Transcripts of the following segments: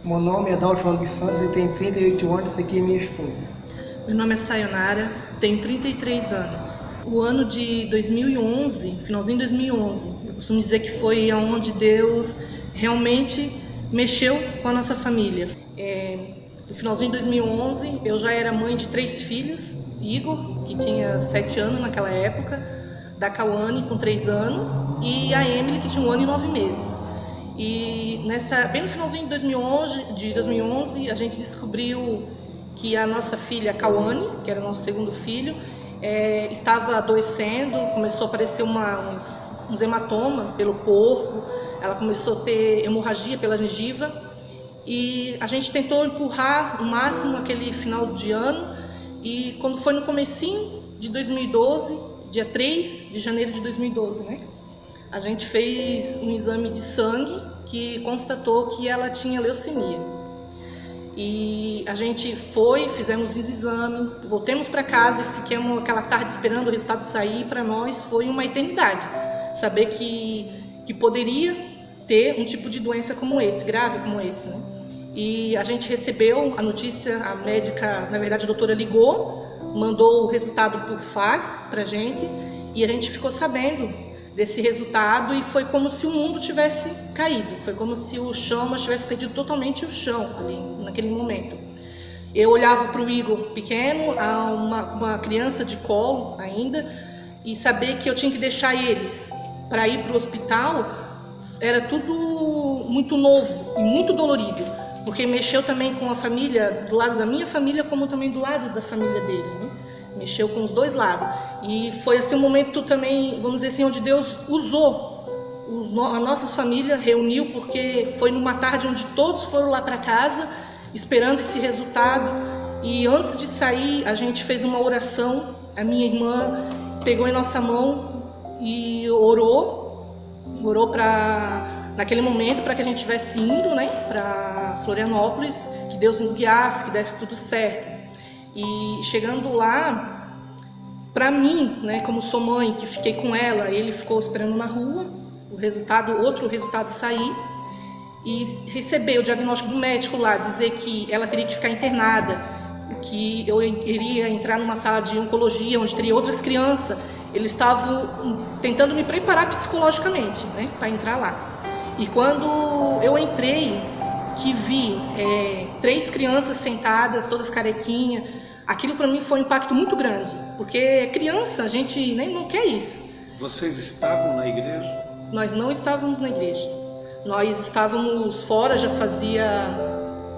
Meu nome é Adalto João dos Santos e tenho 38 anos, essa aqui é minha esposa. Meu nome é Sayonara, tenho 33 anos. O ano de 2011, finalzinho de 2011, eu costumo dizer que foi onde Deus realmente mexeu com a nossa família. No finalzinho de 2011, eu já era mãe de 3 filhos, Igor, que tinha 7 anos naquela época, da Cauane, com 3 anos, e a Emily, que tinha 1 ano e 9 meses. E bem no finalzinho de 2011, a gente descobriu que a nossa filha, Cauane, que era o nosso segundo filho, estava adoecendo, começou a aparecer uns hematomas pelo corpo, ela começou a ter hemorragia pela gengiva, e a gente tentou empurrar o máximo aquele final de ano, e quando foi no comecinho de 2012, dia 3 de janeiro de 2012, né? A gente fez um exame de sangue que constatou que ela tinha leucemia. E a gente fizemos os exames, voltamos para casa e ficamos aquela tarde esperando o resultado sair. Para nós foi uma eternidade saber que poderia ter um tipo de doença como esse, grave como esse, né? E a gente recebeu a notícia, a médica, na verdade a doutora ligou, mandou o resultado por fax para a gente e a gente ficou sabendo desse resultado e foi como se o mundo tivesse caído, foi como se o chão, nós tivesse perdido totalmente o chão ali naquele momento. Eu olhava para o Igor pequeno, uma criança de colo ainda, e saber que eu tinha que deixar eles para ir para o hospital era tudo muito novo e muito dolorido, porque mexeu também com a família, do lado da minha família, como também do lado da família dele, né? Mexeu com os dois lados. E foi assim um momento também, vamos dizer assim, onde Deus usou as nossas famílias, reuniu, porque foi numa tarde onde todos foram lá para casa, esperando esse resultado. E antes de sair, a gente fez uma oração. A minha irmã pegou em nossa mão e orou naquele momento, para que a gente estivesse indo, né, para Florianópolis, que Deus nos guiasse, que desse tudo certo. E chegando lá, para mim, né, como sou mãe, que fiquei com ela, ele ficou esperando na rua, outro resultado sair, e receber o diagnóstico do médico lá, dizer que ela teria que ficar internada, que eu iria entrar numa sala de oncologia, onde teria outras crianças. Eles estavam tentando me preparar psicologicamente, né, para entrar lá. E quando eu entrei, que vi 3 crianças sentadas, todas carequinhas, aquilo para mim foi um impacto muito grande, porque criança, a gente nem não quer isso. Vocês estavam na igreja? Nós não estávamos na igreja, nós estávamos fora, já fazia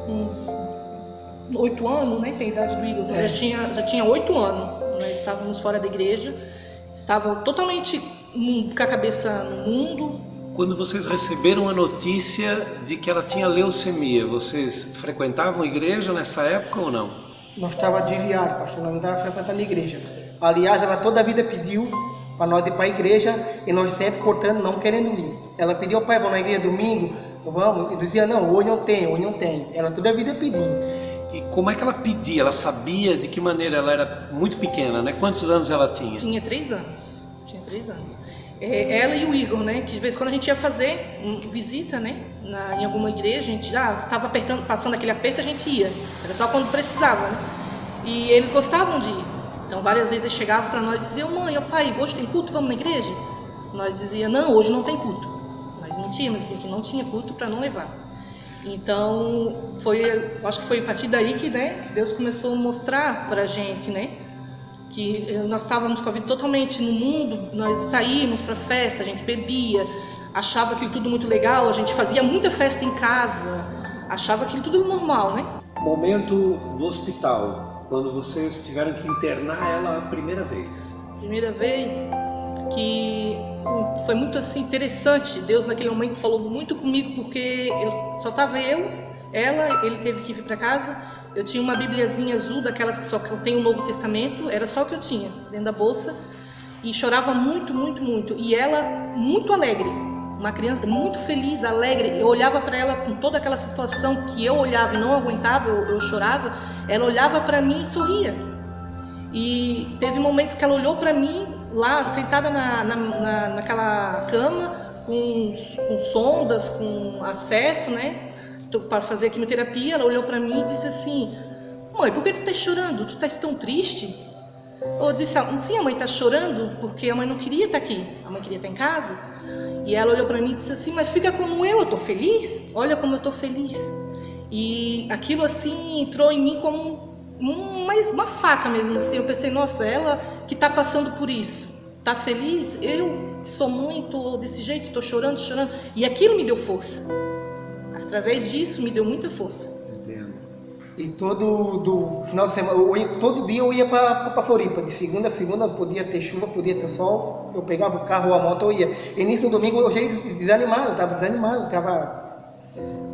uns 8 anos, né? Tem a idade do Igor, já tinha 8 anos, nós estávamos fora da igreja, estava totalmente com a cabeça no mundo. Quando vocês receberam a notícia de que ela tinha leucemia, vocês frequentavam a igreja nessa época ou não? Nós estávamos desviados, pastor, nós não estávamos frequentando a igreja. Aliás, ela toda a vida pediu para nós ir para a igreja e nós sempre cortando, não querendo ir. Ela pediu, pai, vamos na igreja domingo? Vamos. E dizia, não, hoje não tem. Ela toda a vida pedindo. E como é que ela pedia? Ela sabia de que maneira? Ela era muito pequena, né? Quantos anos ela tinha? Tinha 3 anos. Ela e o Igor, né? Que de vez em quando a gente ia fazer visita, né? Em alguma igreja, a gente estava passando aquele aperto, a gente ia. Era só quando precisava, né? E eles gostavam de ir. Então várias vezes eles chegavam para nós e diziam, mãe, pai, hoje tem culto, vamos na igreja? Nós dizíamos, não, hoje não tem culto. Nós mentíamos, dizíamos que não tinha culto para não levar. Então, acho que foi a partir daí que, né, Deus começou a mostrar para a gente, né? Que nós estávamos com a vida totalmente no mundo, nós saímos para festa, a gente bebia, achava aquilo tudo muito legal, a gente fazia muita festa em casa, achava aquilo tudo normal, né? Momento no hospital, quando vocês tiveram que internar ela a primeira vez. Primeira vez que foi muito assim interessante, Deus naquele momento falou muito comigo, porque só estava ela, ele teve que vir para casa. Eu tinha uma bibliazinha azul, daquelas que só tem o Novo Testamento, era só o que eu tinha dentro da bolsa, e chorava muito, muito, muito. E ela muito alegre, uma criança muito feliz, alegre. Eu olhava para ela com toda aquela situação que eu olhava e não aguentava, eu chorava. Ela olhava para mim e sorria. E teve momentos que ela olhou para mim lá, sentada naquela cama, com sondas, com acesso, né? para fazer a quimioterapia, ela olhou para mim e disse assim: mãe, por que tu estás chorando? Tu estás tão triste? Eu disse: sim, a mãe está chorando porque a mãe não queria estar aqui, a mãe queria estar em casa. E ela olhou para mim e disse assim: mas fica como eu estou feliz, olha como eu estou feliz. E aquilo assim entrou em mim como uma faca mesmo assim. Eu pensei: nossa, ela que está passando por isso, está feliz? Eu que sou mãe, estou desse jeito, estou chorando. E aquilo me deu força. Através disso me deu muita força. Entendo. E todo final de semana, todo dia eu ia para Floripa. De segunda a segunda, podia ter chuva, podia ter sol. Eu pegava o carro ou a moto, eu ia. E nisso no domingo eu já ia desanimado, eu estava desanimado,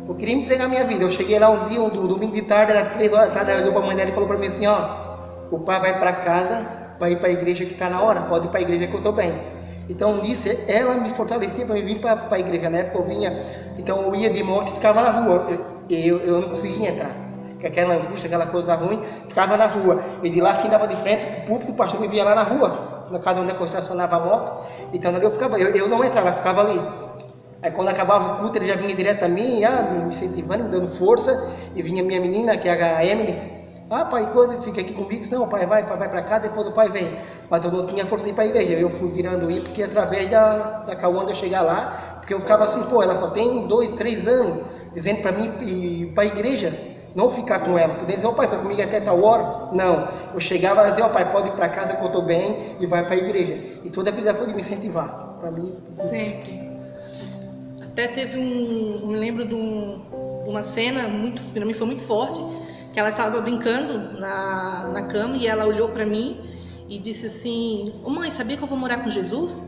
eu queria me entregar a minha vida. Eu cheguei lá um dia, um domingo de tarde, era 3 horas da tarde, ela ligou para a mãe dela e falou para mim assim: ó, o pai vai para casa para ir para a igreja que está na hora, pode ir para a igreja que eu estou bem. Então nisso ela me fortalecia para me vir para a igreja. Na época eu vinha, então eu ia de moto e ficava na rua, eu não conseguia entrar, com aquela angústia, aquela coisa ruim, ficava na rua. E de lá assim dava de frente com o púlpito, o pastor me via lá na rua, na casa onde eu estacionava a moto. Então ali eu ficava, eu não entrava, eu ficava ali. Aí quando acabava o culto ele já vinha direto a mim, me incentivando, me dando força. E vinha minha menina, que é a Emily: ah, pai, coisa, fica aqui comigo. Não, o pai vai para cá, depois o pai vem. Mas eu não tinha força de ir para a igreja. Eu fui virando ir, porque através da Cauã eu chegar lá, porque eu ficava assim: pô, ela só tem 2, 3 anos, dizendo para mim ir para a igreja, não ficar com ela. Poder dizer: ó pai, vai comigo até tal hora? Não. Eu chegava e dizia: ó pai, pode ir para casa que eu estou bem, e vai para a igreja. E toda a vida foi de me incentivar. Para mim, sempre. Até teve me lembro de uma cena, para mim foi muito forte, que ela estava brincando na cama e ela olhou para mim e disse assim: ô mãe, sabia que eu vou morar com Jesus?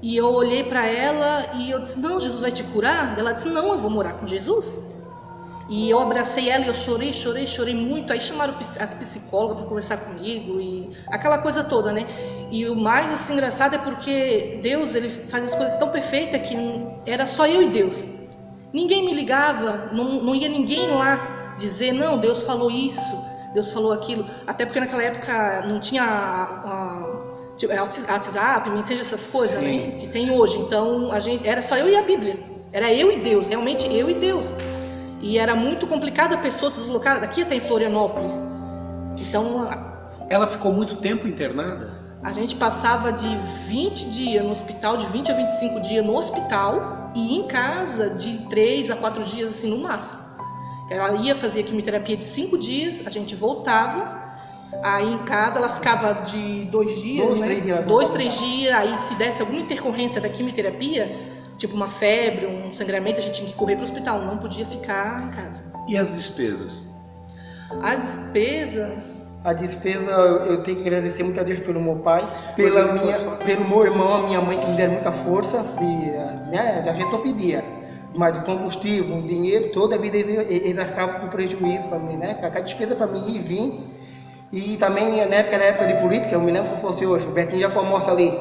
E eu olhei para ela e eu disse: não, Jesus vai te curar? Ela disse: não, eu vou morar com Jesus. E eu abracei ela e eu chorei muito. Aí chamaram as psicólogas para conversar comigo e aquela coisa toda, né? E o mais assim, engraçado é porque Deus, ele faz as coisas tão perfeitas que era só eu e Deus. Ninguém me ligava, não ia ninguém lá dizer: não, Deus falou isso, Deus falou aquilo. Até porque naquela época não tinha WhatsApp, mensagem, essas coisas, sim, né, que tem hoje. Então era só eu e a Bíblia. Era eu e Deus, realmente eu e Deus. E era muito complicado a pessoa se deslocar daqui até em Florianópolis. Então ela ficou muito tempo internada? A gente passava de 20 dias no hospital, de 20 a 25 dias no hospital, e em casa de 3 a 4 dias assim no máximo. Ela ia fazer quimioterapia de 5 dias, a gente voltava. Aí em casa ela ficava de 2 dias, 2, 3 dias. Aí se desse alguma intercorrência da quimioterapia, tipo uma febre, um sangramento, a gente tinha que correr para o hospital, não podia ficar em casa. E as despesas? As despesas... A despesa, eu tenho que agradecer muito a Deus pelo meu pai, pelo meu irmão, a minha mãe, que me deram muita força. A gente não pedia, mas o combustível, o dinheiro, toda a vida eles arcavam com prejuízo para mim, né? A despesa para mim ir e vir. E também na época de política, eu me lembro como fosse hoje, o Betinho já com almoço ali.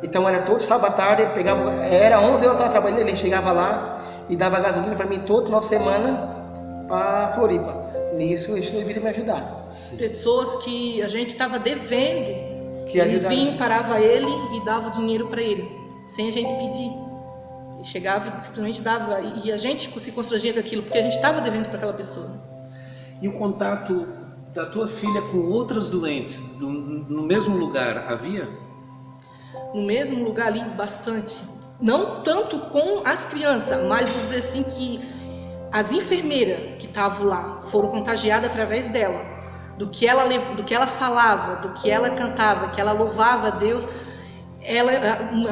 Então era todo sábado à tarde, ele pegava, era 11 horas que eu estava trabalhando, ele chegava lá e dava gasolina para mim toda nossa semana para Floripa. Nisso eles viram me ajudar. Sim. Pessoas que a gente estava devendo, que eles vinham, parava ele e dava o dinheiro para ele, sem a gente pedir. Ele chegava e simplesmente dava, e a gente se constrangia com aquilo, porque a gente estava devendo para aquela pessoa. E o contato da tua filha com outras doentes, no mesmo lugar, havia? No mesmo lugar ali, bastante. Não tanto com as crianças, mas vou dizer assim que as enfermeiras que estavam lá foram contagiadas através dela, do que ela falava, do que ela cantava, que ela louvava a Deus. Ela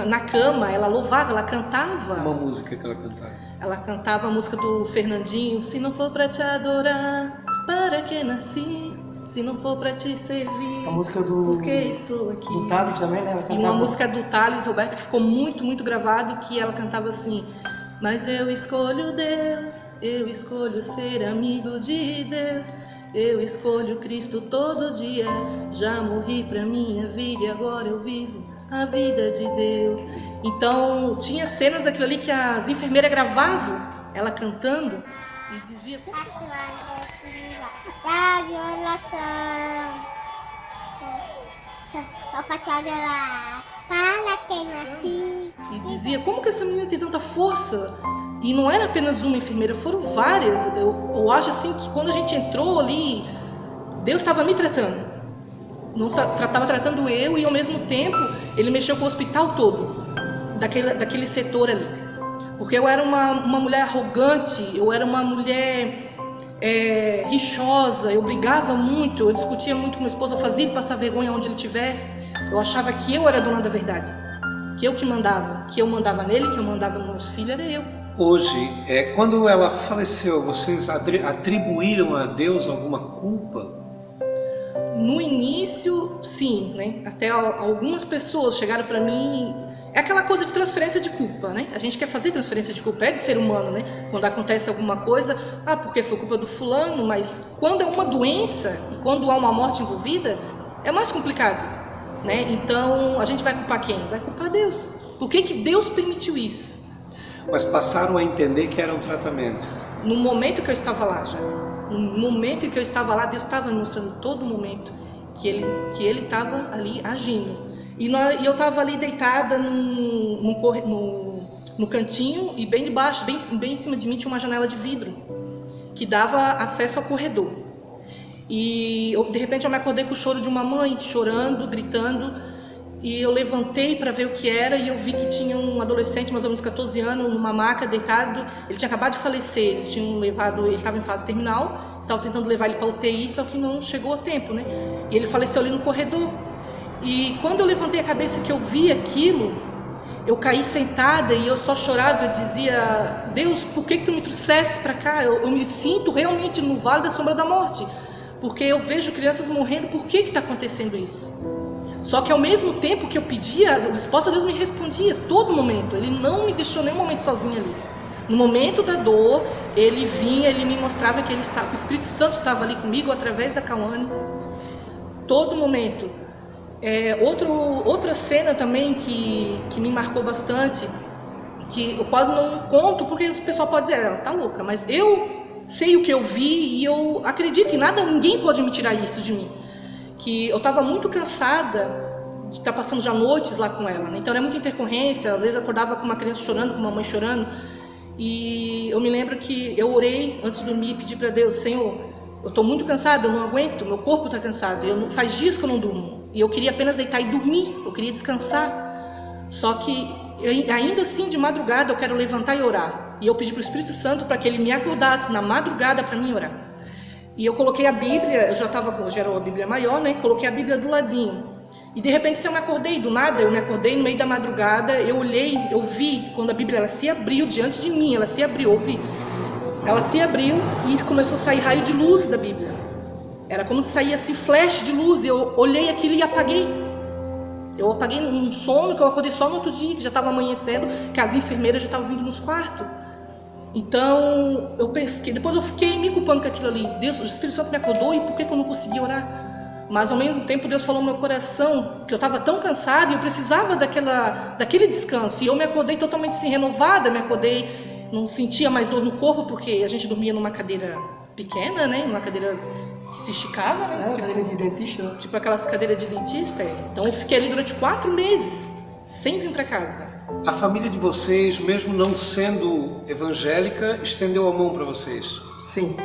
na cama, ela louvava, ela cantava. Uma música que ela cantava. Ela cantava a música do Fernandinho: se não for para te adorar, para que nasci? Se não for para te servir, a música porque estou aqui. Do Thales também, né? Ela cantava. E uma música do Thales Roberto que ficou muito, muito gravado, que ela cantava assim: mas eu escolho Deus, eu escolho ser amigo de Deus, eu escolho Cristo todo dia, já morri pra minha vida e agora eu vivo a vida de Deus. Então tinha cenas daquilo ali que as enfermeiras gravavam, ela cantando e dizia: e dizia: como que essa menina tem tanta força? E não era apenas uma enfermeira, foram várias. Eu acho assim que quando a gente entrou ali, Deus estava me tratando. Não estava tratando eu, e ao mesmo tempo Ele mexeu com o hospital todo, daquele setor ali. Porque eu era uma mulher arrogante, eu era uma mulher rixosa, eu brigava muito, eu discutia muito com meu esposo, eu fazia ele passar vergonha onde ele estivesse. Eu achava que eu era a dona da verdade, que eu que mandava, que eu mandava nele, que eu mandava nos meus filhos, era eu. Hoje, quando ela faleceu, vocês atribuíram a Deus alguma culpa? No início, sim, né? Até algumas pessoas chegaram para mim. É aquela coisa de transferência de culpa, né? A gente quer fazer transferência de culpa, é de ser humano, né? Quando acontece alguma coisa, porque foi culpa do fulano, mas quando é uma doença e quando há uma morte envolvida, é mais complicado, né? Então, a gente vai culpar quem? Vai culpar Deus. Por que Deus permitiu isso? Mas passaram a entender que era um tratamento. No momento que eu estava lá já. No momento em que eu estava lá, Deus estava me mostrando todo momento que Ele estava ali agindo. E eu estava ali deitada no cantinho, e bem debaixo, bem em cima de mim, tinha uma janela de vidro que dava acesso ao corredor. E de repente eu me acordei com o choro de uma mãe, chorando, gritando. E eu levantei para ver o que era, e eu vi que tinha um adolescente, mais ou menos 14 anos, numa maca, deitado. Ele tinha acabado de falecer, eles tinham levado, ele estava em fase terminal, estavam tentando levar ele para UTI, só que não chegou a tempo, né? E ele faleceu ali no corredor. E quando eu levantei a cabeça que eu vi aquilo, eu caí sentada e eu só chorava. Eu dizia: Deus, por que tu me trouxeste para cá? Eu me sinto realmente no vale da sombra da morte, porque eu vejo crianças morrendo. Por que está acontecendo isso? Só que ao mesmo tempo que eu pedia, a resposta Deus me respondia todo momento. Ele não me deixou nenhum momento sozinho ali. No momento da dor, Ele vinha, Ele me mostrava que Ele estava, o Espírito Santo estava ali comigo através da Cauane. Todo momento. Outra cena também que me marcou bastante, que eu quase não conto, porque o pessoal pode dizer: ela tá louca, mas eu sei o que eu vi e eu acredito que ninguém pode me tirar isso de mim. Que eu estava muito cansada de estar passando já noites lá com ela, né? Então era muita intercorrência, às vezes acordava com uma criança chorando, com uma mãe chorando. E eu me lembro que eu orei antes de dormir e pedi para Deus: Senhor, eu estou muito cansada, eu não aguento, meu corpo está cansado, faz dias que eu não durmo. E eu queria apenas deitar e dormir, eu queria descansar. Só que ainda assim, de madrugada, eu quero levantar e orar. E eu pedi para o Espírito Santo para que ele me acordasse na madrugada para mim orar. E eu coloquei a Bíblia, eu já era a Bíblia maior, né? Coloquei a Bíblia do ladinho. E de repente eu me acordei, do nada, eu me acordei no meio da madrugada, eu olhei, eu vi quando a Bíblia ela se abriu diante de mim, ela se abriu, eu vi. Ela se abriu e começou a sair raio de luz da Bíblia. Era como se saía assim, flash de luz, e eu olhei aquilo e apaguei. Eu apaguei um sono que eu acordei só no outro dia, que já estava amanhecendo, que as enfermeiras já estavam vindo nos quartos. Então, depois eu fiquei me culpando com aquilo ali. Deus, o Espírito Santo me acordou, e por que eu não consegui orar? Mas ao mesmo tempo Deus falou no meu coração que eu estava tão cansada e eu precisava daquele descanso. E eu me acordei totalmente assim, renovada, não sentia mais dor no corpo, porque a gente dormia numa cadeira pequena, né? Numa cadeira que se esticava, né? Cadeira de dentista. Tipo aquelas cadeiras de dentista. Então eu fiquei ali durante 4 meses, sem vir para casa. A família de vocês, mesmo não sendo evangélica, estendeu a mão para vocês? Sim.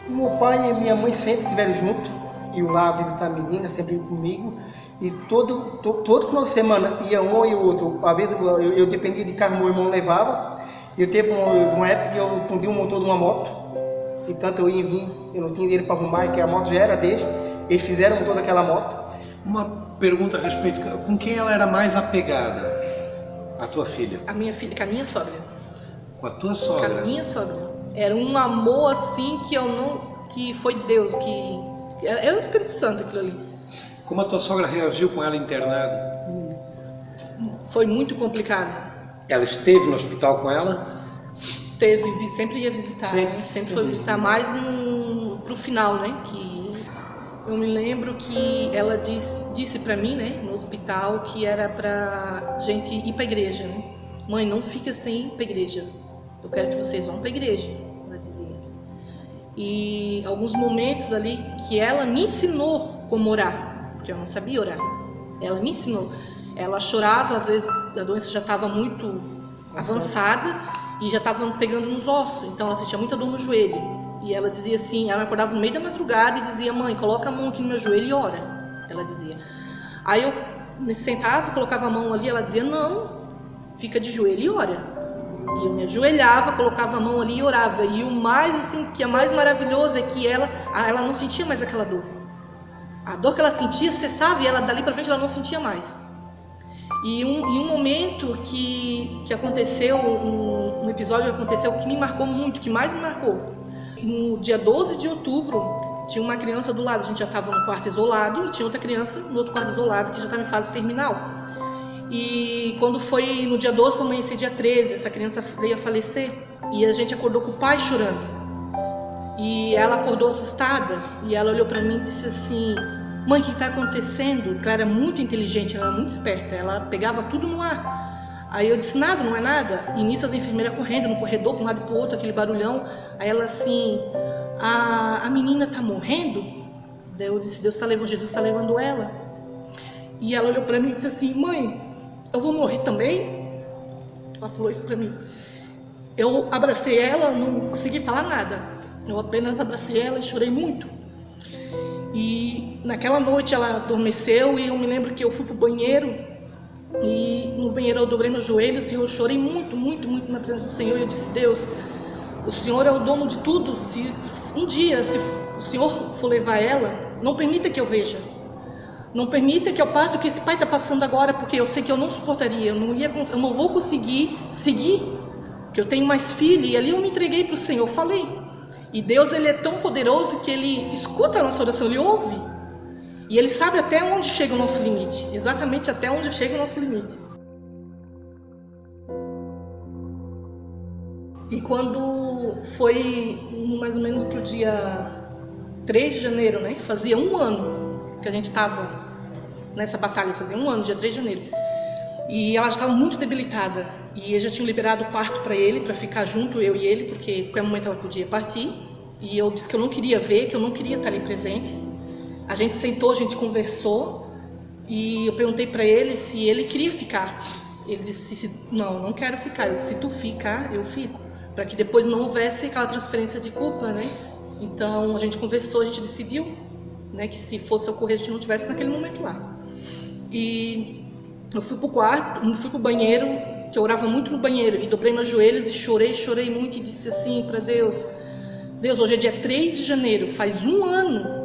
Meu pai e minha mãe sempre estiveram juntos, iam lá visitar a menina, sempre comigo. E todo final de semana ia um e o outro. Às vezes eu dependia de carro, meu irmão levava. E eu teve uma época que eu fundi o motor de uma moto. E tanto eu ia e vim, eu não tinha dinheiro para arrumar, que a moto já era deles. Eles fizeram o motor daquela moto. Uma pergunta a respeito, com quem ela era mais apegada? A tua filha? A minha filha, com a minha sogra. Com a tua sogra? Com a minha sogra. Era um amor assim que foi Deus, que era o Espírito Santo aquilo ali. Como a tua sogra reagiu com ela internada? Foi muito complicado. Ela esteve no hospital com ela? Sempre ia visitar, sempre foi visitar, mais pro final, né? Que eu me lembro que ela disse para mim, né, no hospital, que era pra gente ir pra igreja, né? Mãe, não fica sem ir pra igreja. Eu quero que vocês vão pra igreja, ela dizia. E alguns momentos ali que ela me ensinou como orar, porque eu não sabia orar. Ela me ensinou. Ela chorava, às vezes a doença já estava muito avançada, e já estava pegando nos ossos, então ela sentia muita dor no joelho. E ela dizia assim, ela acordava no meio da madrugada e dizia: mãe, coloca a mão aqui no meu joelho e ora, ela dizia. Aí eu me sentava, colocava a mão ali, ela dizia: não, fica de joelho e ora. E eu me ajoelhava, colocava a mão ali e orava. E o mais assim, que é mais maravilhoso é que ela não sentia mais aquela dor. A dor que ela sentia cessava e ela dali para frente ela não sentia mais. E um momento que aconteceu, um episódio que aconteceu que me marcou muito, que mais me marcou. No dia 12 de outubro, tinha uma criança do lado, a gente já estava no quarto isolado, e tinha outra criança no outro quarto isolado que já estava em fase terminal. E quando foi no dia 12 para amanhecer dia 13, essa criança veio a falecer, e a gente acordou com o pai chorando. E ela acordou assustada, e ela olhou para mim e disse assim: mãe, o que está acontecendo? Ela era muito inteligente, ela era muito esperta, ela pegava tudo no ar. Aí eu disse: nada, não é nada. E nisso as enfermeiras correndo no corredor, para um lado e para o outro, aquele barulhão. Aí ela assim: a menina está morrendo? Daí eu disse: Deus está levando, Jesus está levando ela. E ela olhou para mim e disse assim: mãe, eu vou morrer também? Ela falou isso para mim. Eu abracei ela, não consegui falar nada. Eu apenas abracei ela e chorei muito. E naquela noite ela adormeceu e eu me lembro que eu fui pro banheiro. E no banheiro eu dobrei meus joelhos e eu chorei muito, muito, muito na presença do Senhor. E eu disse: Deus, o Senhor é o dono de tudo. Se um dia, se o Senhor for levar ela, não permita que eu veja. Não permita que eu passe o que esse pai está passando agora, porque eu sei que eu não suportaria, eu não vou conseguir seguir, porque eu tenho mais filho. E ali eu me entreguei para o Senhor, falei. E Deus, Ele é tão poderoso que Ele escuta a nossa oração, Ele ouve. E Ele sabe até onde chega o nosso limite, exatamente até onde chega o nosso limite. E quando foi mais ou menos para o dia 3 de janeiro, né? Fazia um ano que a gente estava nessa batalha, fazia um ano, dia 3 de janeiro. E ela já estava muito debilitada. E eles já tinham liberado o quarto para ele, para ficar junto, eu e ele, porque em qualquer momento ela podia partir. E eu disse que eu não queria ver, que eu não queria estar ali presente. A gente sentou, a gente conversou. E eu perguntei para ele se ele queria ficar. Ele disse: não quero ficar. Eu disse: se tu ficar, eu fico. Para que depois não houvesse aquela transferência de culpa, né? Então a gente conversou, a gente decidiu, né, que se fosse ocorrer a gente não estivesse naquele momento lá. E eu fui pro quarto, fui pro banheiro, que eu orava muito no banheiro, e dobrei meus joelhos e chorei muito, e disse assim para Deus: Deus, hoje é dia 3 de janeiro, faz um ano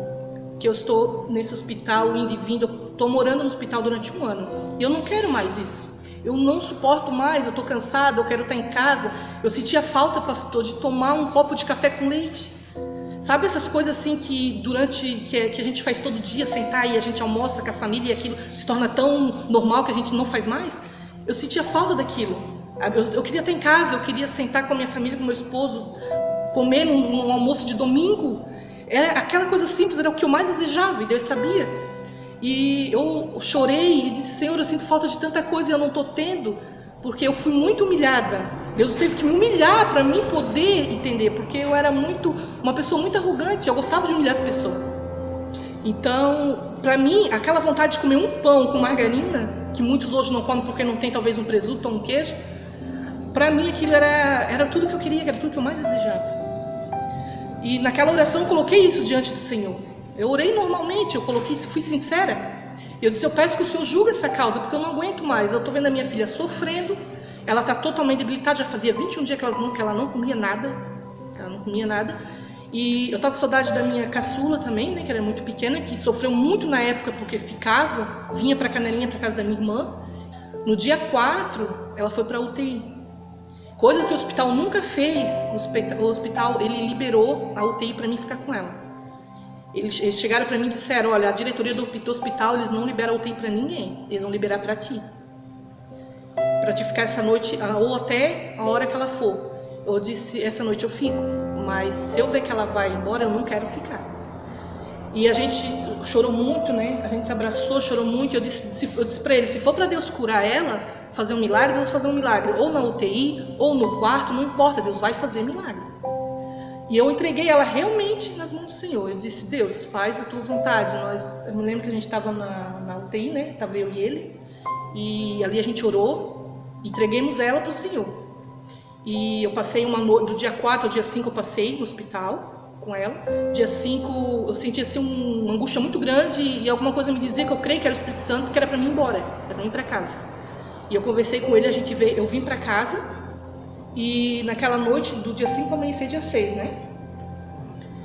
que eu estou nesse hospital, indo e vindo, eu estou morando no hospital durante um ano, e eu não quero mais isso, eu não suporto mais, eu estou cansada, eu quero estar em casa. Eu sentia falta, pastor, de tomar um copo de café com leite. Sabe essas coisas assim que a gente faz todo dia, sentar e a gente almoça com a família e aquilo se torna tão normal que a gente não faz mais? Eu sentia falta daquilo. Eu queria estar em casa, eu queria sentar com a minha família, com meu esposo, comer um almoço de domingo. Era aquela coisa simples, era o que eu mais desejava, e Deus sabia. E eu chorei e disse: Senhor, eu sinto falta de tanta coisa e eu não estou tendo, porque eu fui muito humilhada. Deus teve que me humilhar para mim poder entender, porque eu era uma pessoa muito arrogante, eu gostava de humilhar as pessoas. Então, para mim, aquela vontade de comer um pão com margarina, que muitos hoje não comem porque não tem talvez um presunto ou um queijo, para mim aquilo era tudo que eu queria, era tudo que eu mais desejava. E naquela oração eu coloquei isso diante do Senhor. Eu orei normalmente, eu coloquei isso, fui sincera. Eu disse: eu peço que o Senhor julgue essa causa, porque eu não aguento mais. Eu estou vendo a minha filha sofrendo, ela está totalmente debilitada, já fazia 21 dias que ela não comia nada. Ela não comia nada. E eu estava com saudade da minha caçula também, né, que era muito pequena, que sofreu muito na época porque vinha para Canelinha, para casa da minha irmã. No dia 4, ela foi para a UTI. Coisa que o hospital nunca fez. O hospital, ele liberou a UTI para mim ficar com ela. Eles chegaram para mim e disseram: olha, a diretoria do hospital, eles não liberam a UTI para ninguém, eles vão liberar para ti ficar essa noite, ou até a hora que ela for. Eu disse: essa noite eu fico, mas se eu ver que ela vai embora, eu não quero ficar. E a gente chorou muito, né? A gente se abraçou, chorou muito. Eu disse para ele: se for para Deus curar ela, fazer um milagre, Deus vai fazer um milagre, ou na UTI, ou no quarto, não importa, Deus vai fazer milagre. E eu entreguei ela realmente nas mãos do Senhor. Eu disse: Deus, faz a tua vontade. Eu me lembro que a gente estava na UTI, né? Estava eu e ele. E ali a gente orou, entreguemos ela para o Senhor. E eu passei uma noite, do dia 4 ao dia 5 eu passei no hospital com ela. Dia 5 eu senti assim uma angústia muito grande e alguma coisa me dizia que eu creio que era o Espírito Santo, que era para mim ir embora, para mim ir para casa. E eu conversei com ele, eu vim para casa e naquela noite do dia 5 amanhecer dia 6, né?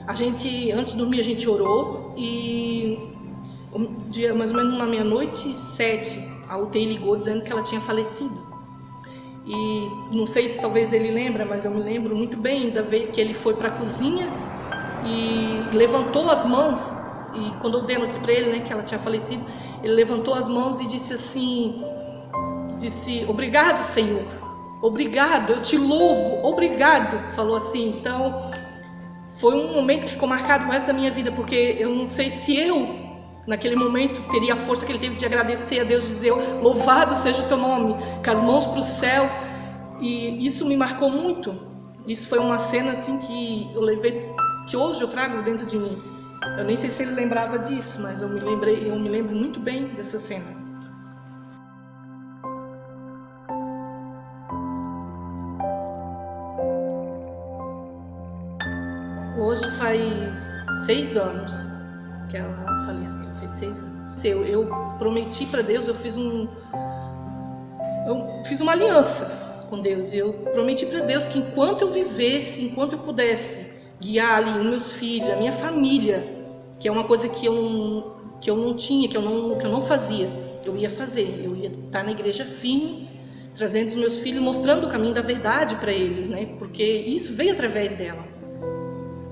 Antes de dormir a gente orou e mais ou menos uma meia-noite 7, a UTI ligou dizendo que ela tinha falecido. E não sei se talvez ele lembra, mas eu me lembro muito bem da vez que ele foi para a cozinha e levantou as mãos. E quando eu dei a notícia para ele, né, que ela tinha falecido, ele levantou as mãos e disse assim, obrigado, Senhor, obrigado, eu te louvo, obrigado, falou assim. Então foi um momento que ficou marcado o resto da minha vida, porque eu não sei se eu naquele momento teria a força que ele teve de agradecer a Deus, dizer louvado seja o teu nome, com as mãos para o céu. E isso me marcou muito. Isso foi uma cena assim que eu levei, que hoje eu trago dentro de mim. Eu nem sei se ele lembrava disso, mas eu me lembro muito bem dessa cena. Hoje faz 6 anos que ela faleceu, faz 6 anos. Eu prometi para Deus, eu fiz uma aliança com Deus. Eu prometi para Deus que enquanto eu vivesse, enquanto eu pudesse guiar ali os meus filhos, a minha família, que é uma coisa que eu não tinha, que eu não fazia, eu ia fazer. Eu ia estar na igreja firme, trazendo os meus filhos, mostrando o caminho da verdade para eles, né? Porque isso veio através dela.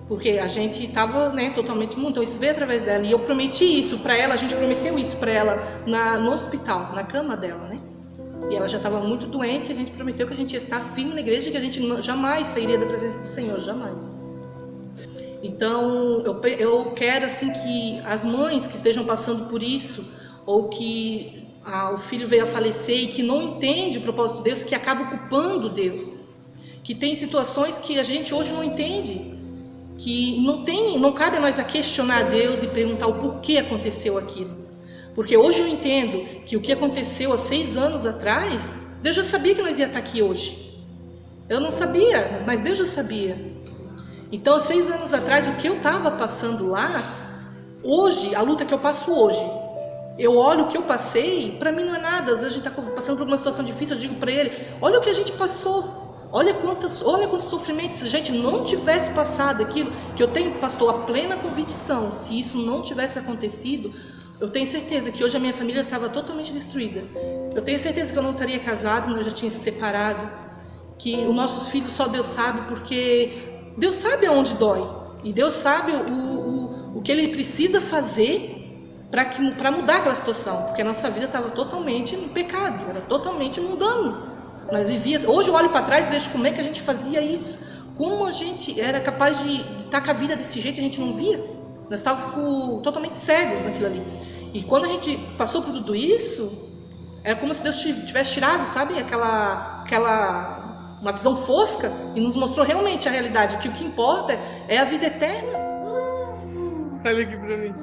Porque a gente estava, né, totalmente mudo, então isso veio através dela. E eu prometi isso para ela, a gente prometeu isso para ela no hospital, na cama dela, né? E ela já estava muito doente e a gente prometeu que a gente ia estar firme na igreja e que a gente jamais sairia da presença do Senhor, jamais. Então eu quero assim que as mães que estejam passando por isso, ou que o filho veio a falecer e que não entende o propósito de Deus, que acaba culpando Deus, que tem situações que a gente hoje não entende, que não cabe a nós a questionar Deus e perguntar o porquê aconteceu aquilo. Porque hoje eu entendo que o que aconteceu há 6 anos atrás, Deus já sabia que nós ia estar aqui hoje. Eu não sabia, mas Deus já sabia. Então, há 6 anos atrás, o que eu estava passando lá, hoje, a luta que eu passo hoje, eu olho o que eu passei, para mim não é nada. Às vezes a gente está passando por uma situação difícil, eu digo para ele, olha o que a gente passou. Olha quantos sofrimentos. Se a gente não tivesse passado aquilo, que eu tenho, pastor, a plena convicção, se isso não tivesse acontecido, eu tenho certeza que hoje a minha família estava totalmente destruída. Eu tenho certeza que eu não estaria casado, eu já tinha se separado, que os nossos filhos só Deus sabe, porque Deus sabe aonde dói. E Deus sabe o que Ele precisa fazer para mudar aquela situação, porque a nossa vida estava totalmente no pecado, era totalmente mundano. Hoje eu olho para trás e vejo como é que a gente fazia isso, como a gente era capaz de estar com a vida desse jeito, a gente não via. Nós estávamos totalmente cegos naquilo ali. E quando a gente passou por tudo isso, era como se Deus tivesse tirado, sabe, uma visão fosca e nos mostrou realmente a realidade, que o que importa é a vida eterna. Olha aqui para mim.